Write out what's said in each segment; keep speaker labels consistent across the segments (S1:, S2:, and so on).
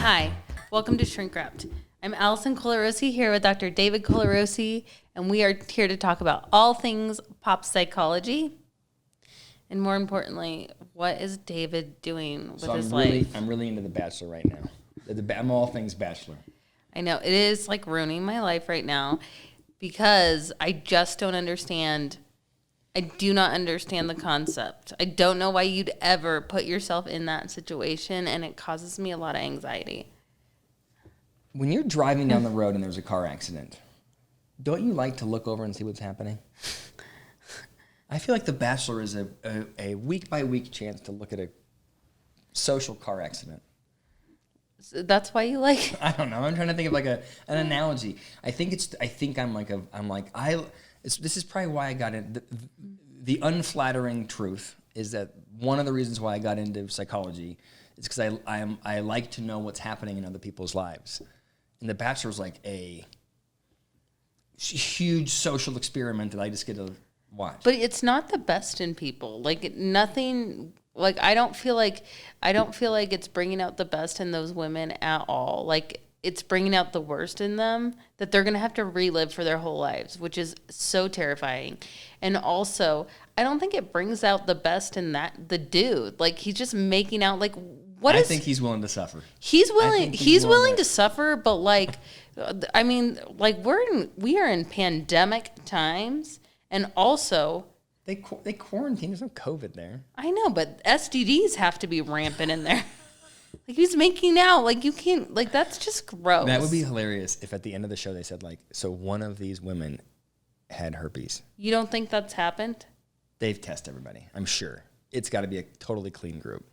S1: Hi, welcome to Shrink Wrapped. I'm Allison Colarosi here with Dr. David Colarosi, and we are here to talk about all things pop psychology. And more importantly, what is David doing with his life?
S2: I'm really into The Bachelor right now. I'm all things Bachelor.
S1: I know, it is like ruining my life right now because I just don't understand. I do not understand the concept. I don't know why you'd ever put yourself in that situation, and it causes me a lot of anxiety.
S2: When you're driving down the road and there's a car accident, don't you like to look over and see what's happening? I feel like The Bachelor is a week-by-week chance to look at a social car accident.
S1: So that's why you like it?
S2: I don't know. I'm trying to think of like an analogy. This is probably why I got in. The unflattering truth is that one of the reasons why I got into psychology is because I like to know what's happening in other people's lives. And The Bachelor is like a huge social experiment that I just get to watch.
S1: But it's not the best in people. Like nothing. Like I don't feel like it's bringing out the best in those women at all. Like it's bringing out the worst in them that they're going to have to relive for their whole lives, which is so terrifying. And also, I don't think it brings out the best in the dude. Like he's just making out like
S2: I think he's willing to suffer.
S1: He's willing to suffer, but like I mean, like we are in pandemic times, and also
S2: they quarantine. There's no COVID there.
S1: I know, but STDs have to be rampant in there. Like he's making out, like you can't, like that's just gross.
S2: That would be hilarious if at the end of the show they said like, so one of these women had herpes.
S1: You don't think that's happened?
S2: They've tested everybody. I'm sure it's got to be a totally clean group.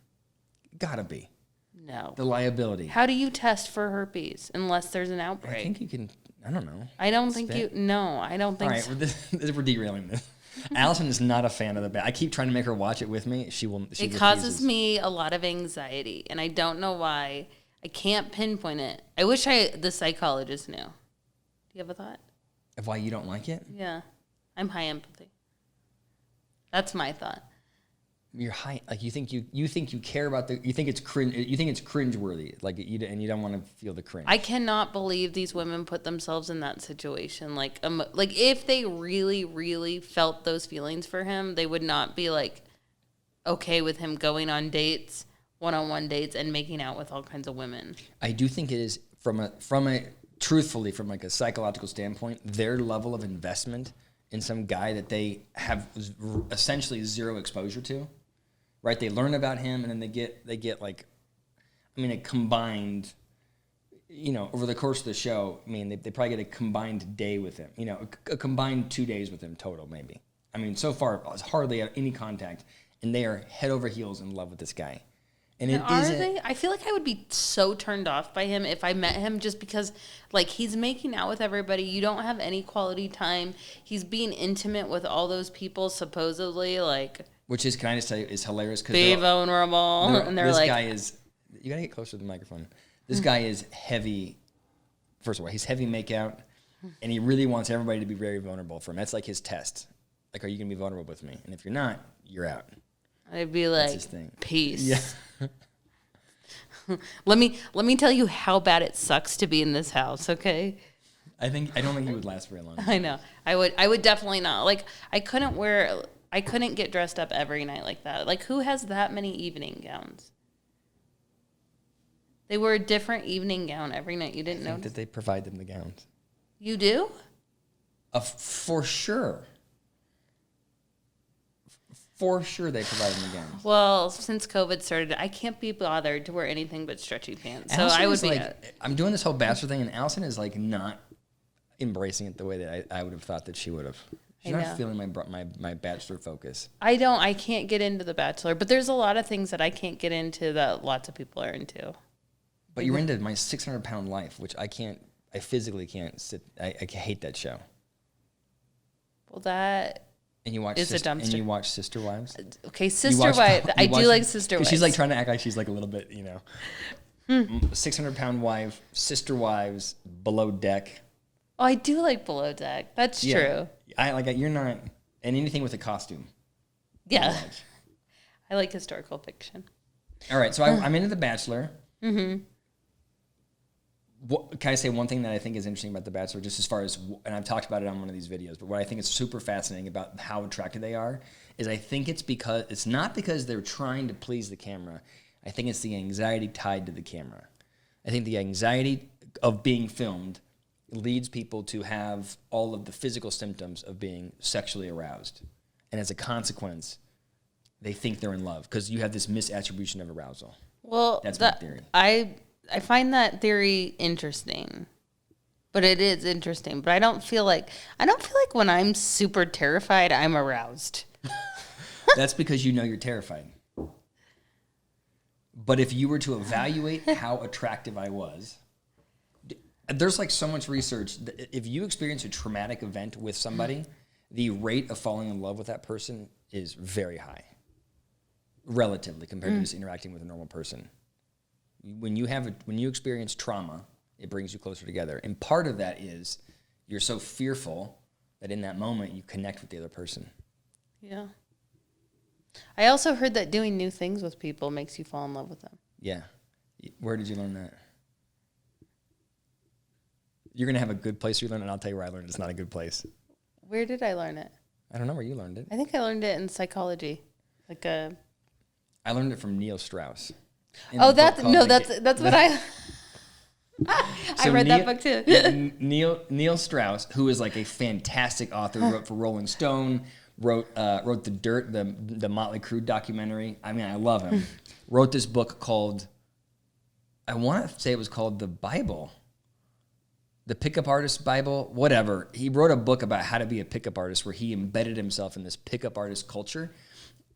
S2: Gotta be.
S1: No.
S2: The liability.
S1: How do you test for herpes unless there's an outbreak?
S2: I think you can. I don't know.
S1: I don't think you. No, I don't think.
S2: All right,
S1: so.
S2: we're derailing this. Allison is not a fan of the Bachelor. I keep trying to make her watch it with me. She
S1: It causes me a lot of anxiety, and I don't know why. I can't pinpoint it. I wish the psychologist knew. Do you have a thought?
S2: Of why you don't like it?
S1: Yeah, I'm high empathy. That's my thought.
S2: You're high, like you think you care about you think it's cringeworthy, like you don't want to feel the cringe.
S1: I cannot believe these women put themselves in that situation. Like if they really, really felt those feelings for him, they would not be like okay with him going on dates, one-on-one dates, and making out with all kinds of women.
S2: I do think it is truthfully from like a psychological standpoint, their level of investment in some guy that they have essentially zero exposure to. Right, they learn about him, and then they get like, I mean, a combined, over the course of the show. I mean, they probably get a combined day with him. A combined 2 days with him total, maybe. I mean, so far, it's hardly any contact, and they are head over heels in love with this guy. And
S1: are they? I feel like I would be so turned off by him if I met him, just because, like, he's making out with everybody. You don't have any quality time. He's being intimate with all those people, supposedly, like.
S2: Which is, can I just tell you, is hilarious.
S1: Be vulnerable. And they're
S2: this
S1: like.
S2: This guy is, you got to get closer to the microphone. This guy is heavy. First of all, he's heavy makeout, and he really wants everybody to be very vulnerable for him. That's like his test. Like, are you going to be vulnerable with me? And if you're not, you're out.
S1: I'd be like,
S2: that's his thing.
S1: Peace.
S2: Yeah.
S1: Let me tell you how bad it sucks to be in this house, okay?
S2: I don't think he would last very long.
S1: I know. I would definitely not. Like, I couldn't get dressed up every night like that. Like, who has that many evening gowns? They wear a different evening gown every night. You didn't know
S2: that they provide them the gowns.
S1: You do?
S2: For sure. For sure they provide them the gowns.
S1: Well, since COVID started, I can't be bothered to wear anything but stretchy pants. So I would be
S2: like, I'm doing this whole Bachelor thing, and Allison is like not embracing it the way that I would have thought that she would have. She's not feeling my Bachelor focus. I
S1: can't get into The Bachelor, but there's a lot of things that I can't get into that lots of people are into.
S2: But you're into My 600-Pound Life, which I physically can't sit. I hate that show.
S1: Well, that
S2: and you watch
S1: is a dumpster.
S2: And you watch Sister Wives.
S1: Okay, Sister Wives. I do like Sister Wives.
S2: She's like trying to act like she's like a little bit, 600-Pound Wife, Sister Wives, Below Deck.
S1: Oh, I do like Below Deck. That's true.
S2: I like you're not, and anything with a costume.
S1: Yeah. I like historical fiction.
S2: All right, so I'm into The Bachelor.
S1: Mm-hmm.
S2: Can I say one thing that I think is interesting about The Bachelor, just as far as, and I've talked about it on one of these videos, but what I think is super fascinating about how attracted they are is I think it's not because they're trying to please the camera. I think it's the anxiety tied to the camera. I think the anxiety of being filmed leads people to have all of the physical symptoms of being sexually aroused. And as a consequence, they think they're in love because you have this misattribution of arousal.
S1: Well,
S2: that's my theory.
S1: I find that theory interesting. But it is interesting. But I don't feel like when I'm super terrified, I'm aroused.
S2: That's because you know you're terrified. But if you were to evaluate how attractive I was, there's like so much research. If you experience a traumatic event with somebody, the rate of falling in love with that person is very high, relatively, compared to just interacting with a normal person. When you experience trauma, it brings you closer together. And part of that is you're so fearful that in that moment you connect with the other person.
S1: Yeah. I also heard that doing new things with people makes you fall in love with them.
S2: Yeah. Where did you learn that? You're going to have a good place you learn, and I'll tell you where I learned it. It's not a good place.
S1: Where did I learn it?
S2: I don't know where you learned it.
S1: I think I learned it in psychology.
S2: I learned it from Neil Strauss.
S1: That's what I... I read that book too.
S2: Neil Strauss, who is like a fantastic author, wrote for Rolling Stone, wrote The Dirt, the Motley Crue documentary. I mean, I love him. Wrote this book called, I want to say it was called The Bible. The Pickup Artist Bible, whatever. He wrote a book about how to be a pickup artist where he embedded himself in this pickup artist culture.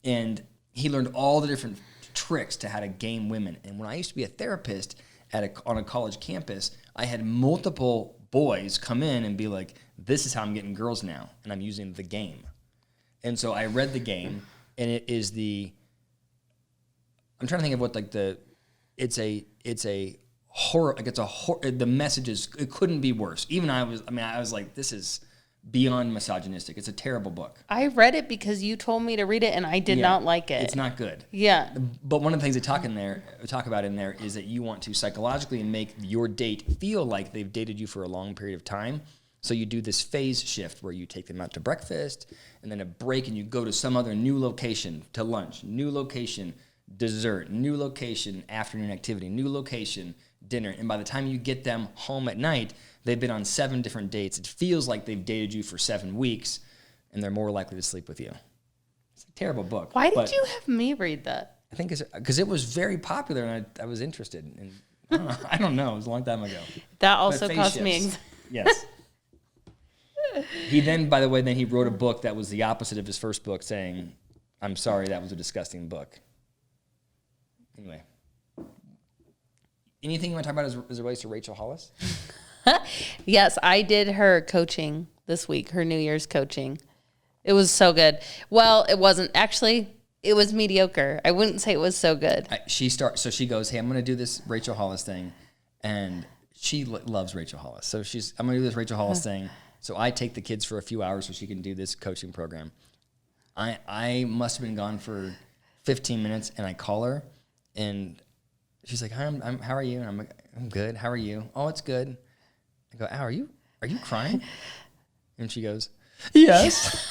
S2: And he learned all the different tricks to how to game women. And when I used to be a therapist on a college campus, I had multiple boys come in and be like, this is how I'm getting girls now. And I'm using the game. And so I read the game, and it is I'm trying to think of what it's a horror, the messages, it couldn't be worse. Even I was like, this is beyond misogynistic. It's a terrible book.
S1: I read it because you told me to read it, and I did not like it.
S2: It's not good.
S1: Yeah.
S2: But one of the things they talk about in there is that you want to psychologically make your date feel like they've dated you for a long period of time. So you do this phase shift where you take them out to breakfast and then a break, and you go to some other new location to lunch, new location, dessert, new location, afternoon activity, new location, dinner. And by the time you get them home at night, they've been on 7 different dates. It feels like they've dated you for 7 weeks, and they're more likely to sleep with you. It's a terrible book.
S1: Why did you have me read that?
S2: I think it's because it was very popular, and I was interested. And I don't know. It was a long time ago.
S1: That also cost me anxiety.
S2: Yes. He then, by the way, he wrote a book that was the opposite of his first book, saying, I'm sorry, that was a disgusting book. Anyway. Anything you want to talk about as it relates to Rachel Hollis?
S1: Yes, I did her coaching this week, her New Year's coaching. It was so good. Well, it wasn't. Actually, it was mediocre. I wouldn't say it was so good.
S2: So she goes, hey, I'm going to do this Rachel Hollis thing. And she loves Rachel Hollis. So I'm going to do this Rachel Hollis thing. So I take the kids for a few hours so she can do this coaching program. I must have been gone for 15 minutes, and I call her, and she's like, hi, how are you? And I'm like, I'm good. How are you? Oh, it's good. I go, are you crying? And she goes, yes.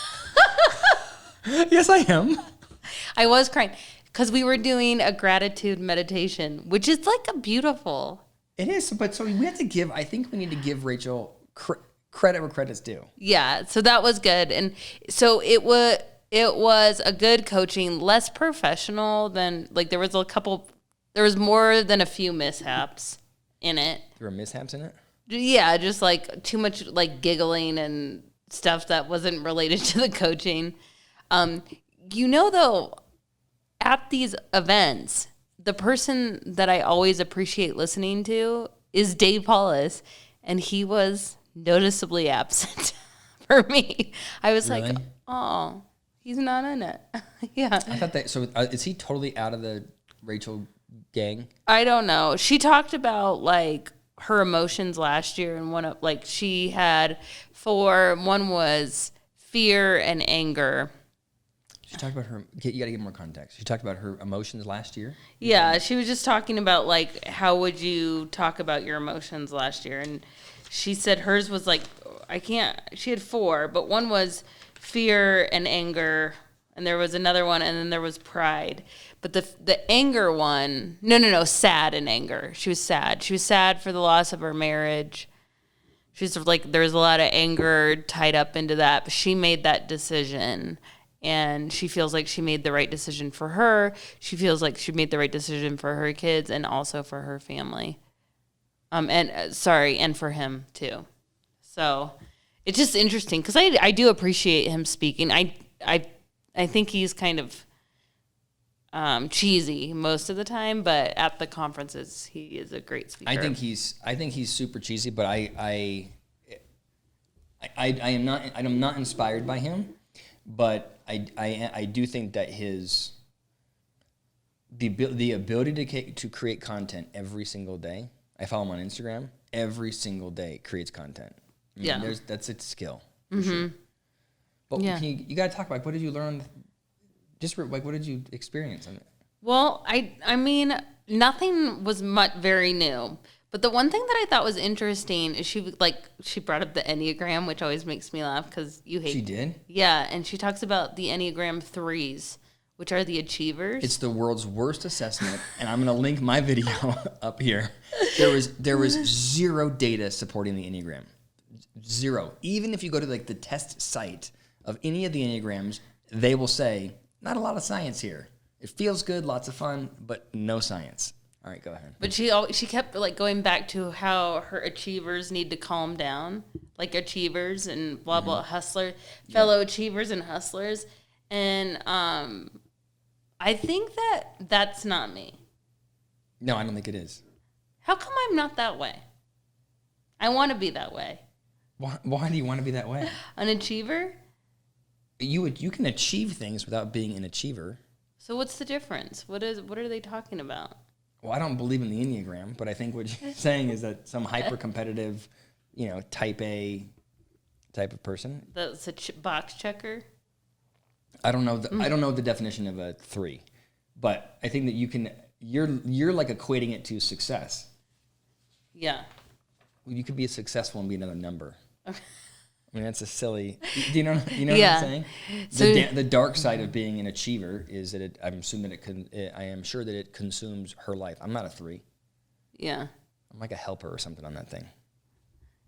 S2: Yes, I am.
S1: I was crying because we were doing a gratitude meditation, which is like a beautiful.
S2: It is, but so we have to I think we need to give Rachel credit where credit's due.
S1: Yeah, so that was good. And so it was a good coaching, less professional than, like, there was more than a few mishaps in it.
S2: There were mishaps in it?
S1: Yeah, just like too much like giggling and stuff that wasn't related to the coaching. Though, at these events, the person that I always appreciate listening to is Dave Hollis, and he was noticeably absent for me. I was really? Like, oh, he's not in it. Yeah.
S2: I thought that, so is he totally out of the Rachel gang?
S1: I don't know. She talked about like her emotions last year, and she had 4. One was fear and anger.
S2: She talked about her. You got to give more context. She talked about her emotions last year.
S1: Yeah, she was just talking about like how would you talk about your emotions last year, and she said hers was like she had 4, but one was fear and anger, and there was another one, and then there was pride. But the anger one, no, sad and anger. She was sad. She was sad for the loss of her marriage. She's like, there was a lot of anger tied up into that, but she made that decision. And she feels like she made the right decision for her. She feels like she made the right decision for her kids and also for her family. And for him too. So it's just interesting because I do appreciate him speaking. I think he's kind of cheesy most of the time, but at the conferences he is a great speaker.
S2: I think he's super cheesy, but I am not inspired by him, but I do think that the ability to create content every single day. I follow him on Instagram. Every single day creates content. I mean, that's a skill for sure. But you got to talk about what did you learn? Just like what did you experience on it?
S1: Well, I mean, nothing was very new. But the one thing that I thought was interesting is she brought up the Enneagram, which always makes me laugh because you hate.
S2: She did?
S1: Yeah, and she talks about the Enneagram 3s, which are the achievers.
S2: It's the world's worst assessment, and I'm going to link my video up here. There was zero data supporting the Enneagram. Zero. Even if you go to like the test site of any of the Enneagrams, they will say, not a lot of science here. It feels good, lots of fun, but no science. All right, go ahead.
S1: But she kept like going back to how her achievers need to calm down, like achievers and blah blah fellow achievers and hustlers, and I think that's not me.
S2: No, I don't think it is.
S1: How come I'm not that way? I want to be that way.
S2: Why do you want to be that way?
S1: An achiever?
S2: You can achieve things without being an achiever.
S1: So what's the difference? What are they talking about?
S2: Well, I don't believe in the Enneagram, but I think what you're saying is that some hyper-competitive, type A type of person.
S1: That's a box checker?
S2: I don't know the definition of a 3, but I think that you're like equating it to success.
S1: Yeah.
S2: You could be successful and be another number. Okay. I mean, that's a silly. Do you know what I'm saying? The dark side of being an achiever is that I am sure that it consumes her life. I'm not a 3.
S1: Yeah.
S2: I'm like a helper or something on that thing.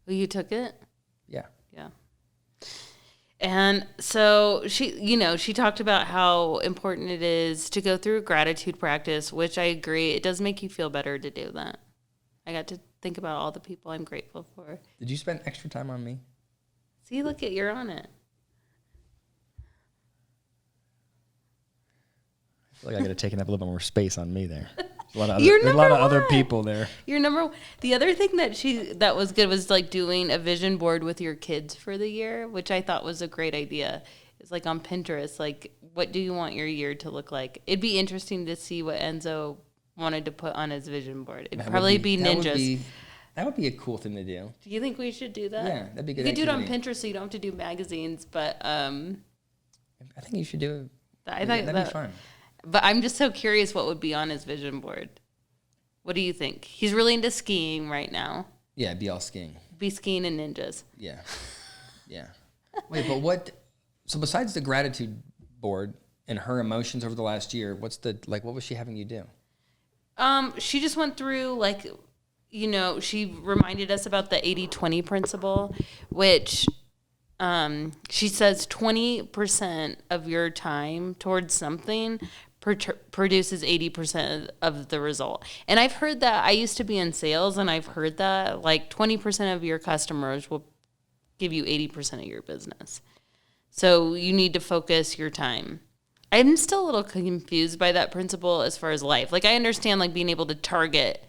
S1: Well, you took it?
S2: Yeah.
S1: Yeah. And so she talked about how important it is to go through a gratitude practice, which I agree. It does make you feel better to do that. I got to think about all the people I'm grateful for.
S2: Did you spend extra time on me?
S1: See, look you're on it.
S2: I feel like I could have taken up a little bit more space on me there. There's a lot of other people there.
S1: You're number one. The other thing that was good was like doing a vision board with your kids for the year, which I thought was a great idea. It's like on Pinterest, like what do you want your year to look like? It'd be interesting to see what Enzo wanted to put on his vision board. It'd probably be ninjas.
S2: That would be a cool thing to do.
S1: Do you think we should do that?
S2: Yeah, that'd be good.
S1: You could do it on Pinterest so you don't have to do magazines, but
S2: I think you should do it.
S1: That'd be fun. But I'm just so curious what would be on his vision board. What do you think? He's really into skiing right now.
S2: Yeah, be all skiing.
S1: Be skiing and ninjas.
S2: Yeah. Yeah. Wait, but what? So besides the gratitude board and her emotions over the last year, what was she having you do?
S1: She just went through she reminded us about the 80-20 principle, which she says 20% of your time towards something produces 80% of the result. And I've heard that. I used to be in sales, and I've heard that like 20% of your customers will give you 80% of your business. So you need to focus your time. I'm still a little confused by that principle as far as life. Like I understand like being able to target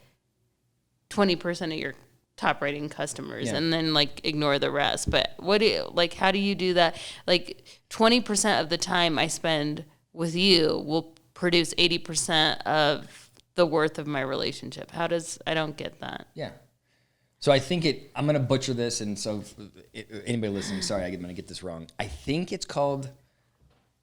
S1: 20% of your top rating customers and then like ignore the rest. But how do you do that? Like 20% of the time I spend with you will produce 80% of the worth of my relationship. I don't get that.
S2: Yeah. So I think I'm going to butcher this. And so anybody listening, sorry, I'm going to get this wrong. I think it's called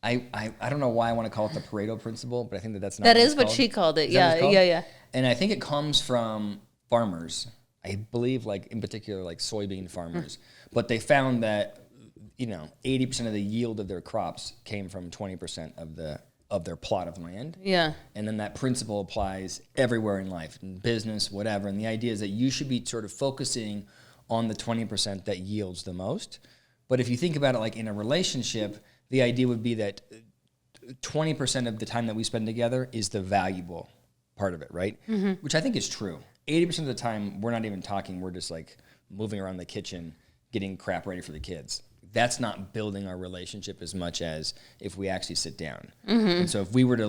S2: I don't know why I want to call it the Pareto principle, but I think that's not
S1: That
S2: what
S1: is
S2: it's
S1: what
S2: called.
S1: she called it.
S2: Is that what
S1: Yeah,
S2: it's called?
S1: yeah.
S2: And I think it comes from farmers. I believe, like in particular, like soybean farmers. But they found that 80% of the yield of their crops came from 20% of their plot of land.
S1: Yeah.
S2: And then that principle applies everywhere in life, in business, whatever. And the idea is that you should be sort of focusing on the 20% that yields the most. But if you think about it like in a relationship, the idea would be that 20% of the time that we spend together is the valuable part of it, right? Mm-hmm. Which I think is true. 80% of the time, we're not even talking. We're just like moving around the kitchen, getting crap ready for the kids. That's not building our relationship as much as if we actually sit down. Mm-hmm. And so if we were to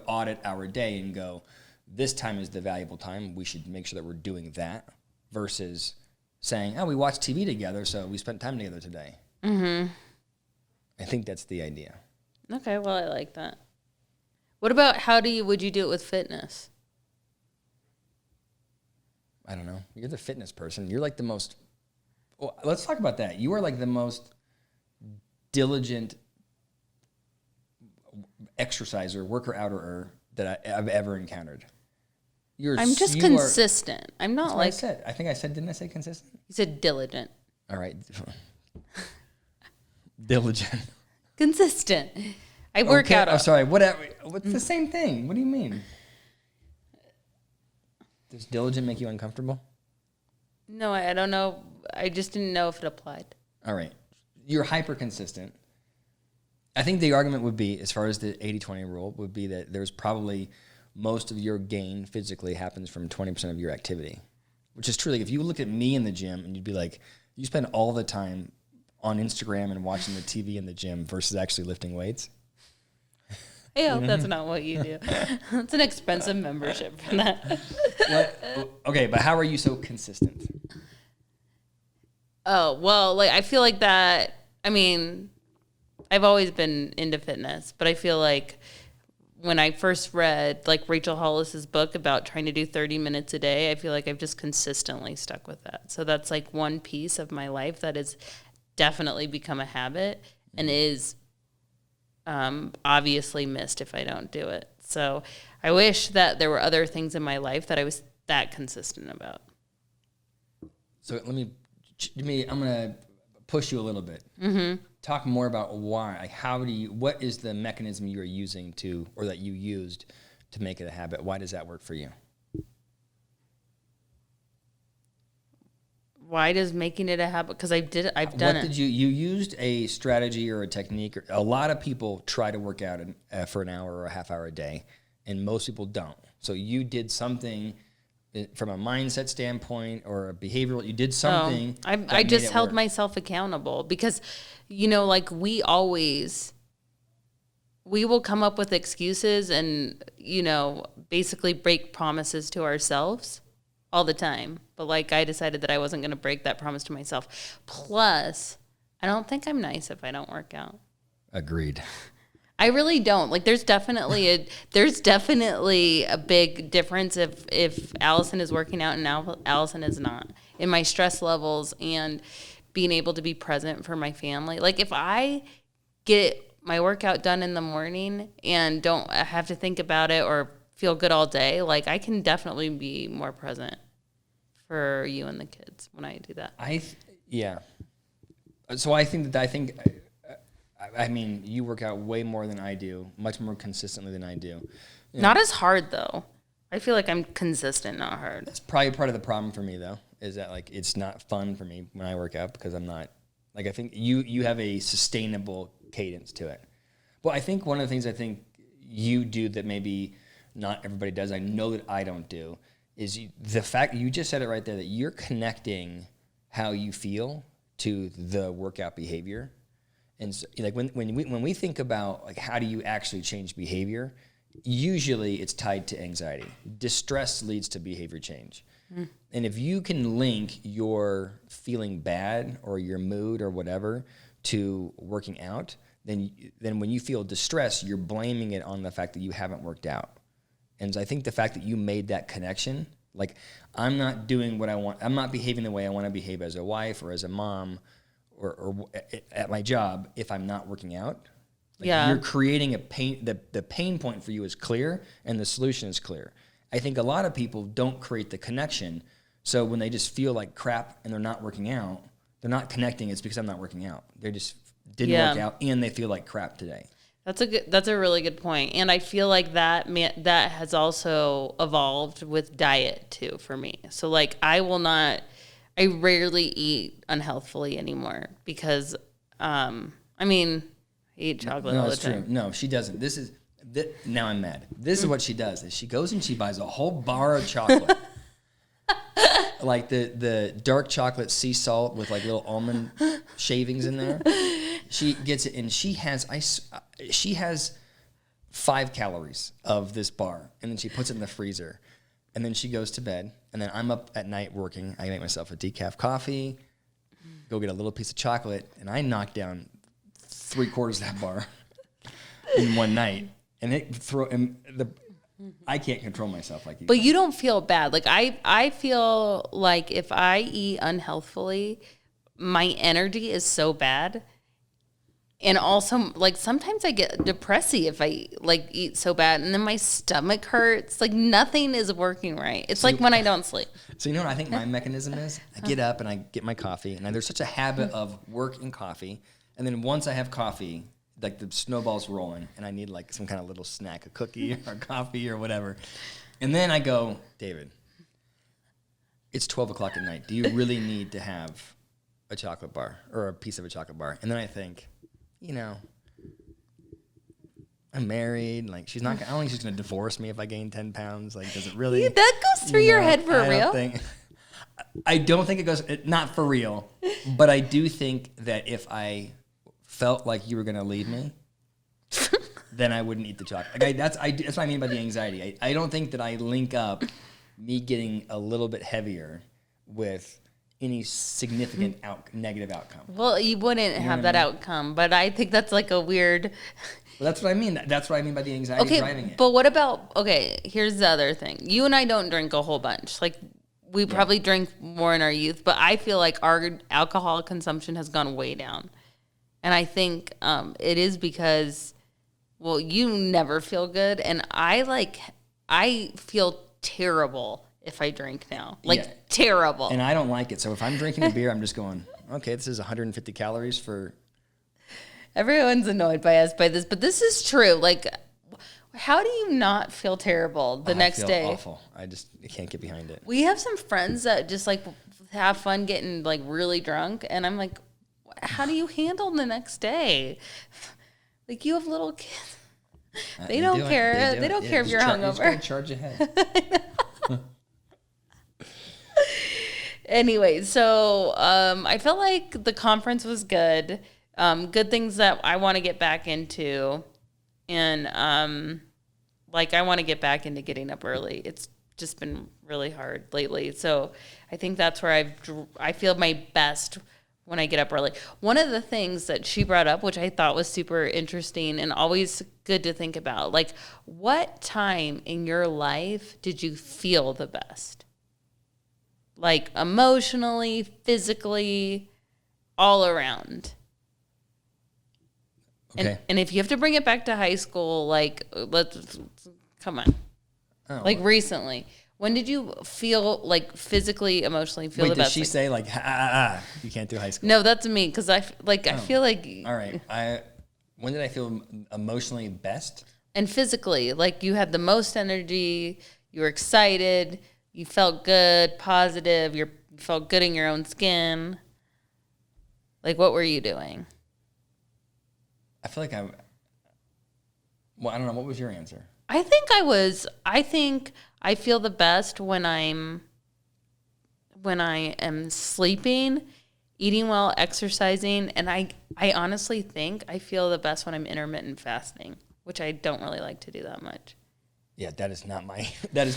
S2: audit our day and go, this time is the valuable time, we should make sure that we're doing that versus saying, oh, we watched TV together, so we spent time together today. Mm-hmm. I think that's the idea.
S1: Okay, well, I like that. What about would you do it with fitness?
S2: I don't know. You're the fitness person. You're like the most, well, let's talk about that. You are like the most diligent exerciser, worker-outer that I've ever encountered.
S1: I'm just consistent. I'm not like.
S2: I think I said, didn't I say consistent?
S1: You said diligent.
S2: All right. Diligent.
S1: Consistent. I work out.
S2: I'm sorry. What's the same thing? What do you mean? Does diligent make you uncomfortable?
S1: No, I don't know. I just didn't know if it applied.
S2: All right. You're hyper consistent. I think the argument would be, as far as the 80-20 rule, would be that there's probably most of your gain physically happens from 20% of your activity, which is true. Like if you look at me in the gym and you'd be like, you spend all the time on Instagram and watching the TV in the gym versus actually lifting weights.
S1: Ew, that's not what you do. It's an expensive membership for that.
S2: Okay, but how are you so consistent?
S1: Oh, well, like I feel like that, I mean, I've always been into fitness, but I feel like when I first read like Rachel Hollis's book about trying to do 30 minutes a day, I feel like I've just consistently stuck with that. So that's like one piece of my life that has definitely become a habit and is obviously missed if I don't do it. So I wish that there were other things in my life that I was that consistent about. So
S2: I'm going to push you a little bit. Mm-hmm. Talk more about why. Like what is the mechanism you're using or that you used to make it a habit? Why does that work for you?
S1: Why does making it a habit? Because I've done it.
S2: You used a strategy or a technique? A lot of people try to work out for an hour or a half hour a day, and most people don't. So you did something from a mindset standpoint or a behavioral. You did something.
S1: I just held myself accountable because, like we will come up with excuses and, basically break promises to ourselves all the time. But like I decided that I wasn't going to break that promise to myself. Plus, I don't think I'm nice if I don't work out.
S2: Agreed.
S1: I really don't. Like there's definitely a big difference if Allison is working out and now Allison is not, in my stress levels and being able to be present for my family. Like if I get my workout done in the morning and don't have to think about it or feel good all day, like I can definitely be more present for you and the kids when I do that.
S2: Yeah. So I think you work out way more than I do, much more consistently than I do.
S1: Not as hard though. I feel like I'm consistent, not hard.
S2: That's probably part of the problem for me though, is that like it's not fun for me when I work out because I'm not like I think you have a sustainable cadence to it. Well, I think one of the things I think you do that maybe not everybody does, I know that I don't do, is the fact you just said it right there that you're connecting how you feel to the workout behavior. And so, like when we think about like how do you actually change behavior, usually it's tied to anxiety. Distress leads to behavior change. Mm. And if you can link your feeling bad or your mood or whatever to working out, then when you feel distress, you're blaming it on the fact that you haven't worked out. And so I think the fact that you made that connection, like I'm not doing what I want, I'm not behaving the way I want to behave as a wife or as a mom or at my job if I'm not working out, Like
S1: Yeah.
S2: you're creating a pain. The pain point for you is clear, and the solution is clear. I think a lot of people don't create the connection. So when they just feel like crap and they're not working out, they're not connecting. It's because I'm not working out. They just didn't work out, and they feel like crap today.
S1: That's a really good point. And I feel like that has also evolved with diet too for me. So like I rarely eat unhealthily anymore because I eat chocolate all the time.
S2: True. No, she doesn't. Now I'm mad. This is what she does. Is she goes and she buys a whole bar of chocolate. Like the dark chocolate sea salt with like little almond shavings in there. She gets it and she has 5 calories of this bar, and then she puts it in the freezer, and then she goes to bed, and then I'm up at night working. I make myself a decaf coffee, go get a little piece of chocolate, and I knock down 3/4 of that bar in one night, and I can't control myself like you.
S1: But you don't feel bad. Like I feel like if I eat unhealthfully, my energy is so bad. And also, like, sometimes I get depressy if I, like, eat so bad. And then my stomach hurts. Like, nothing is working right. It's like when I don't sleep.
S2: So, you know what I think my mechanism is? I get up and I get my coffee. And there's such a habit of work and coffee. And then once I have coffee, like, the snowball's rolling. And I need, like, some kind of little snack, a cookie or coffee or whatever. And then I go, David, it's 12 o'clock at night. Do you really need to have a chocolate bar or a piece of a chocolate bar? And then I think, you know, I'm married. Like, I don't think she's going to divorce me if I gain 10 pounds. Like, does it really?
S1: Yeah, that goes through your head for real?
S2: I don't think it goes, not for real. But I do think that if I felt like you were going to leave me, then I wouldn't eat the chocolate. Like, that's what I mean by the anxiety. I don't think that I link up me getting a little bit heavier with any significant negative outcome.
S1: Well, you wouldn't have that outcome, but I think that's like a weird.
S2: Well, that's what I mean. That's what I mean by the anxiety driving it.
S1: But what about, here's the other thing. You and I don't drink a whole bunch. Like, we probably drink more in our youth, but I feel like our alcohol consumption has gone way down. And I think it is because, well, you never feel good, and I feel terrible if I drink now. Like, terrible.
S2: And I don't like it. So if I'm drinking a beer, I'm just going, okay, this is 150 calories for...
S1: Everyone's annoyed by us by this, but this is true. Like, how do you not feel terrible the next day?
S2: I feel awful. I can't get behind it.
S1: We have some friends that just, like, have fun getting, like, really drunk, and I'm like, how do you handle the next day? Like, you have little kids. They don't care. They don't care if you're hungover.
S2: Just charge ahead.
S1: Anyway, so I felt like the conference was good. Good things that I want to get back into. And I want to get back into getting up early. It's just been really hard lately. So I think that's where I feel my best when I get up early. One of the things that she brought up, which I thought was super interesting and always good to think about, like, what time in your life did you feel the best? Like, emotionally, physically, all around.
S2: Okay.
S1: And if you have to bring it back to high school, like, come on. Oh, like, recently. When did you feel, like, physically, emotionally feel the best?
S2: Did she say, like, you can't do high school?
S1: No, that's me, because I feel like...
S2: All right. When did I feel emotionally best?
S1: And physically, like, you had the most energy, you were excited, you felt good, positive, you felt good in your own skin. Like, what were you doing?
S2: I feel like I don't know. What was your answer?
S1: I think I feel the best when I am sleeping, eating well, exercising, and I honestly think I feel the best when I'm intermittent fasting, which I don't really like to do that much.
S2: Yeah, that is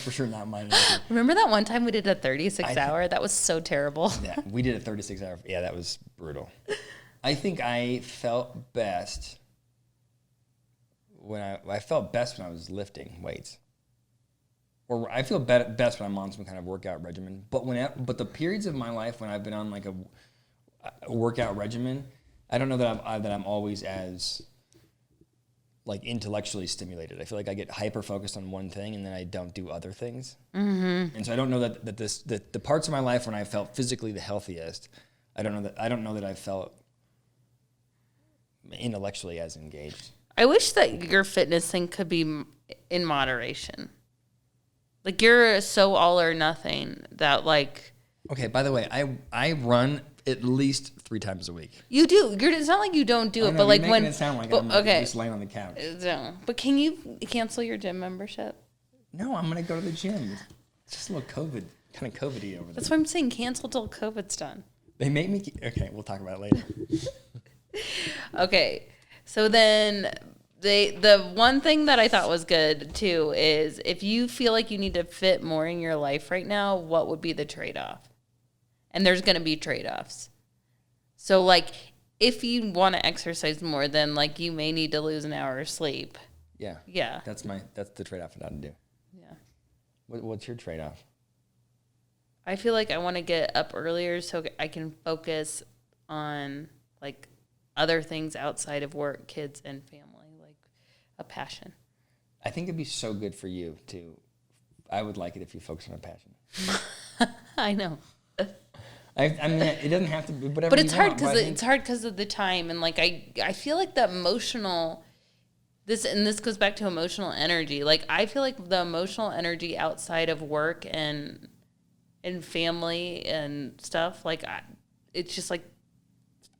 S2: for sure not mine.
S1: Remember that one time we did a 36-hour? That was so terrible.
S2: Yeah, we did a 36-hour. Yeah, that was brutal. I think I felt best when I felt best when I was lifting weights. Or I feel best when I'm on some kind of workout regimen. But the periods of my life when I've been on, like, a workout regimen, I don't know that I'm always as like intellectually stimulated. I feel like I get hyper focused on one thing and then I don't do other things. And so I don't know that the parts of my life when I felt physically the healthiest, I don't know that I felt intellectually as engaged.
S1: I wish that your fitness thing could be in moderation. Like, you're so all or nothing that, like...
S2: Okay, by the way, I run at least 3 times a week.
S1: You do. It's not like you don't do it, but like when...
S2: It sound like I'm just laying on the couch.
S1: No. But can you cancel your gym membership?
S2: No, I'm going to go to the gym. It's just a little kind of COVID-y over there.
S1: That's what I'm saying. Cancel till COVID's done.
S2: They make me... Okay, we'll talk about it later.
S1: Okay, so then... The one thing that I thought was good, too, is if you feel like you need to fit more in your life right now, what would be the trade-off? And there's going to be trade-offs. So, like, if you want to exercise more, then, like, you may need to lose an hour of sleep.
S2: Yeah.
S1: Yeah.
S2: That's the trade-off I got to do.
S1: Yeah.
S2: What's your trade-off?
S1: I feel like I want to get up earlier so I can focus on, like, other things outside of work, kids, and family. A passion.
S2: I think it'd be so good for you to. I would like it if you focus on a passion.
S1: I know.
S2: I mean, it doesn't have to be whatever.
S1: But it's hard because of the time, and like I feel like the emotional. This goes back to emotional energy. Like, I feel like the emotional energy outside of work and family and stuff. Like, it's just like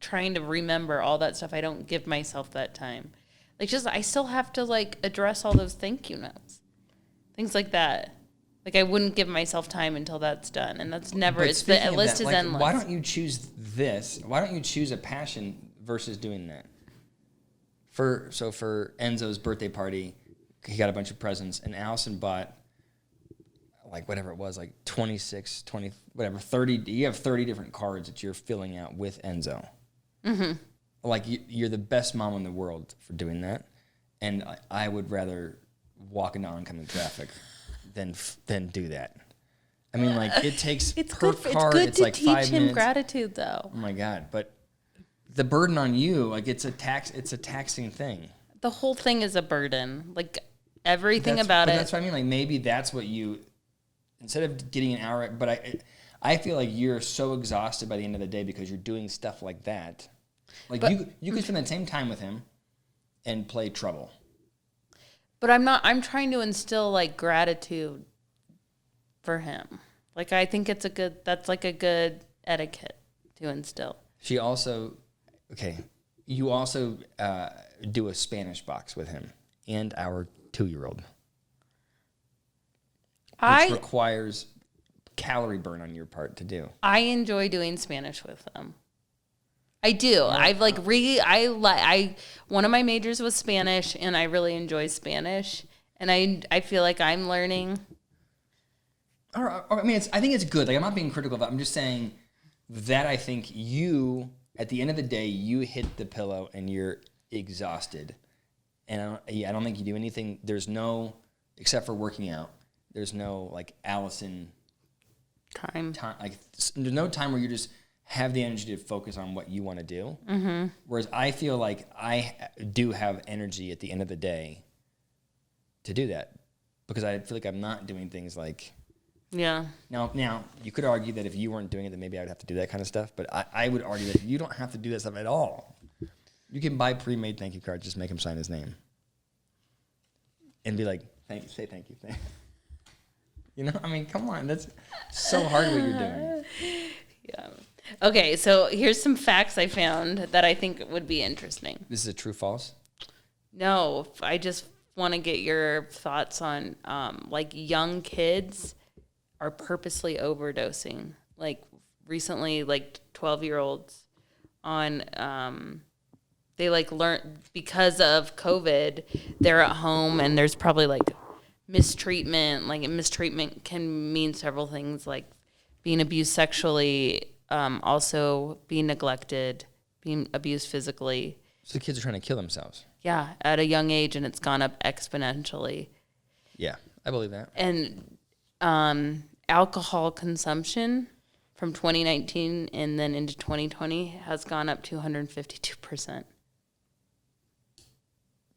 S1: trying to remember all that stuff. I don't give myself that time. Like, just, I still have to, like, address all those thank you notes. Things like that. Like, I wouldn't give myself time until that's done. And that's never, the list is endless.
S2: Why don't you choose this? Why don't you choose a passion versus doing that? For Enzo's birthday party, he got a bunch of presents, and Allison bought, like, whatever it was, like 26, 20, whatever, 30. You have 30 different cards that you're filling out with Enzo. Mm-hmm. Like, you're the best mom in the world for doing that, and I would rather walk into oncoming traffic than do that. I mean, like, it takes per card. It's like 5 minutes. It's good to teach him
S1: gratitude, though.
S2: Oh my God! But the burden on you, like, it's a taxing thing.
S1: The whole thing is a burden. Like, everything about it.
S2: That's what I mean. Like, maybe that's what you, instead of getting an hour. But I feel like you're so exhausted by the end of the day because you're doing stuff like that. Like, you could spend the same time with him and play Trouble.
S1: But I'm trying to instill, like, gratitude for him. Like, I think that's like a good etiquette to instill.
S2: You also do a Spanish box with him and our 2-year-old. Which requires calorie burn on your part to do.
S1: I enjoy doing Spanish with them. I do. One of my majors was Spanish, and I really enjoy Spanish, and I feel like I'm learning.
S2: I mean, I think it's good. Like, I'm not being critical of it. I'm just saying that I think you, at the end of the day, you hit the pillow and you're exhausted, and I don't think you do anything. There's no, except for working out. There's no, like, Allison
S1: time.
S2: Like, there's no time where you just have the energy to focus on what you want to do. Mm-hmm. Whereas I feel like I do have energy at the end of the day to do that because I feel like I'm not doing things like...
S1: Yeah.
S2: Now you could argue that if you weren't doing it, then maybe I would have to do that kind of stuff. But I would argue that you don't have to do that stuff at all. You can buy pre-made thank you cards, just make him sign his name. And be like, say thank you. You know, I mean, come on. That's so hard what you're doing.
S1: Yeah. Okay, so here's some facts I found that I think would be interesting.
S2: This is a true false?
S1: No, I just want to get your thoughts on, like, young kids are purposely overdosing. Like, recently, like, 12-year-olds on, they, like, learn because of COVID, they're at home and there's probably, like, mistreatment. Like, mistreatment can mean several things, like being abused sexually, also being neglected, being abused physically.
S2: So the kids are trying to kill themselves.
S1: Yeah, at a young age, and it's gone up exponentially.
S2: Yeah, I believe that.
S1: And alcohol consumption from 2019 and then into 2020 has gone up 252%.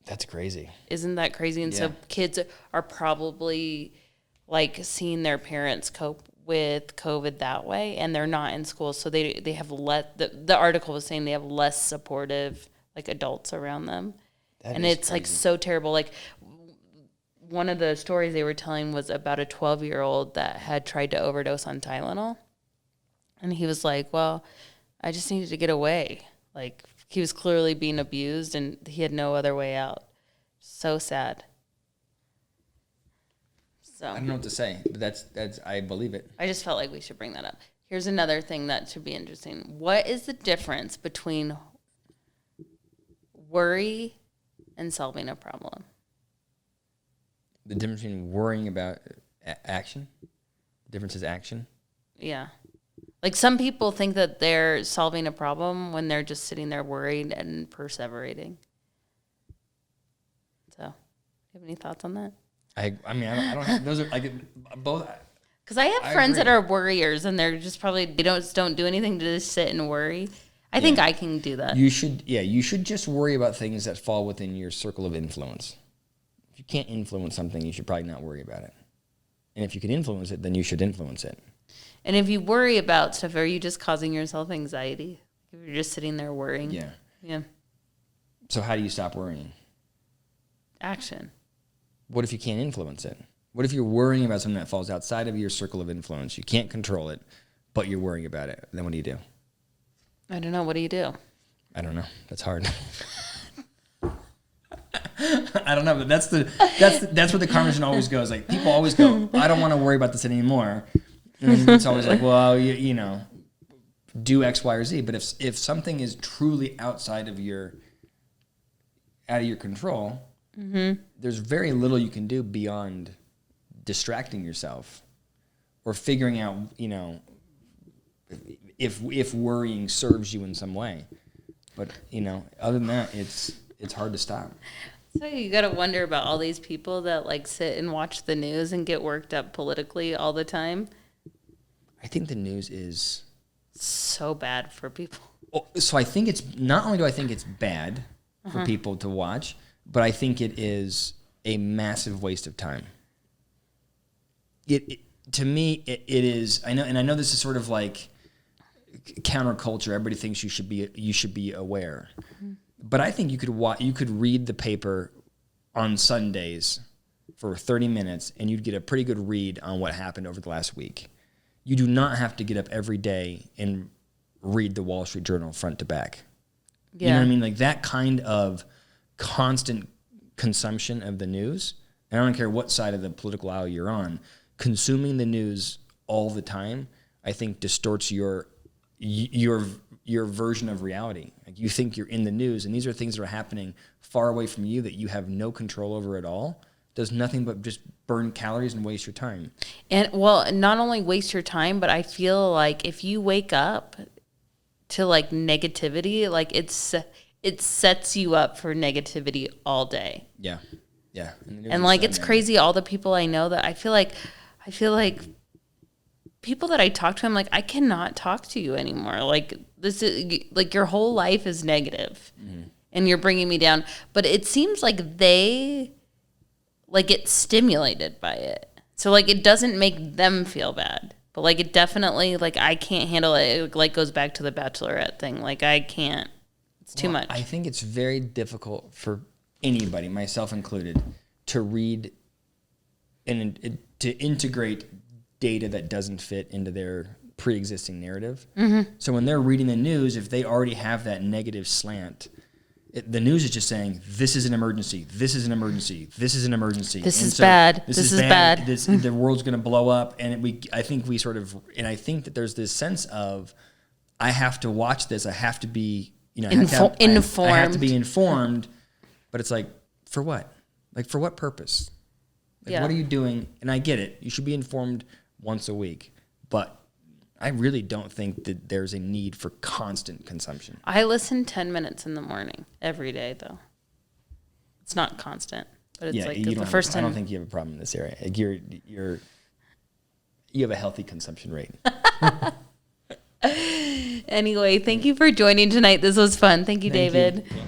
S2: That's crazy.
S1: Isn't that crazy? And so kids are probably like seeing their parents cope with COVID that way, and they're not in school. So they have the article was saying they have less supportive like adults around them. And it's crazy. Like so terrible. Like one of the stories they were telling was about a 12-year-old that had tried to overdose on Tylenol. And he was like, well, I just needed to get away. Like, he was clearly being abused, and he had no other way out. So sad. So
S2: I don't know what to say, but that's I believe it.
S1: I just felt like we should bring that up. Here's another thing that should be interesting. What is the difference between worry and solving a problem?
S2: The difference between worrying about action? The difference is action?
S1: Yeah. Like, some people think that they're solving a problem when they're just sitting there worried and perseverating. So, do you have any thoughts on that?
S2: I mean, I don't have, those are like both.
S1: Because I have friends that are worriers, and they're just probably, they don't do anything to just sit and worry. I think I can do that.
S2: You should just worry about things that fall within your circle of influence. If you can't influence something, you should probably not worry about it. And if you can influence it, then you should influence it.
S1: And if you worry about stuff, are you just causing yourself anxiety? If you're just sitting there worrying?
S2: Yeah.
S1: Yeah.
S2: So how do you stop worrying?
S1: Action.
S2: What if you can't influence it? What if you're worrying about something that falls outside of your circle of influence? You can't control it, but you're worrying about it. Then what do you do?
S1: I don't know. What do you do?
S2: I don't know. That's hard. I don't know, but that's where the conversation always goes. Like, people always go, I don't want to worry about this anymore. And it's always like, well, you know, do X, Y, or Z. But if something is truly outside of your control, there's very little you can do beyond distracting yourself or figuring out, you know, if worrying serves you in some way. But, you know, other than that, it's hard to stop.
S1: So you got to wonder about all these people that like sit and watch the news and get worked up politically all the time.
S2: I think the news is
S1: so bad for people.
S2: So I think it's, not only do I think it's bad for people to watch, but I think it is a massive waste of time. To me, it is, I know this is sort of like counterculture. Everybody thinks you should be aware. But I think you could read the paper on Sundays for 30 minutes and you'd get a pretty good read on what happened over the last week. You do not have to get up every day and read the Wall Street Journal front to back. Yeah. You know what I mean? Like, that kind of constant consumption of the news, and I don't care what side of the political aisle you're on, consuming the news all the time, I think distorts your version of reality. Like, you think you're in the news, and these are things that are happening far away from you that you have no control over at all. Does nothing but just burn calories and waste your time.
S1: And, well, not only waste your time, but I feel like if you wake up to like negativity, like it sets you up for negativity all day.
S2: Yeah.
S1: And like, it's crazy. All the people I know that I feel like people that I talk to, I'm like, I cannot talk to you anymore. Like, this is like, your whole life is negative and you're bringing me down. But it seems like they like get stimulated by it. So like, it doesn't make them feel bad, but like, it definitely, like, I can't handle it. It like goes back to the Bachelorette thing. Like, I can't, it's too much.
S2: I think it's very difficult for anybody, myself included, to read and to integrate data that doesn't fit into their pre-existing narrative. So when they're reading the news, if they already have that negative slant, the news is just saying, this is an emergency, this is an emergency, this is an emergency.
S1: This is bad. This is bad.
S2: The world's going to blow up. And I think that there's this sense of, I have to watch this. I have to be, informed. I have to be informed. But it's like, for what? Like, for what purpose? Like, what are you doing? And I get it. You should be informed once a week. But I really don't think that there's a need for constant consumption.
S1: I listen 10 minutes in the morning every day, though. It's not constant, but it's like the first time.
S2: I don't think you have a problem in this area. Like, you have a healthy consumption rate.
S1: Anyway, thank you for joining tonight. This was fun. Thank you, David.
S2: You. Yeah.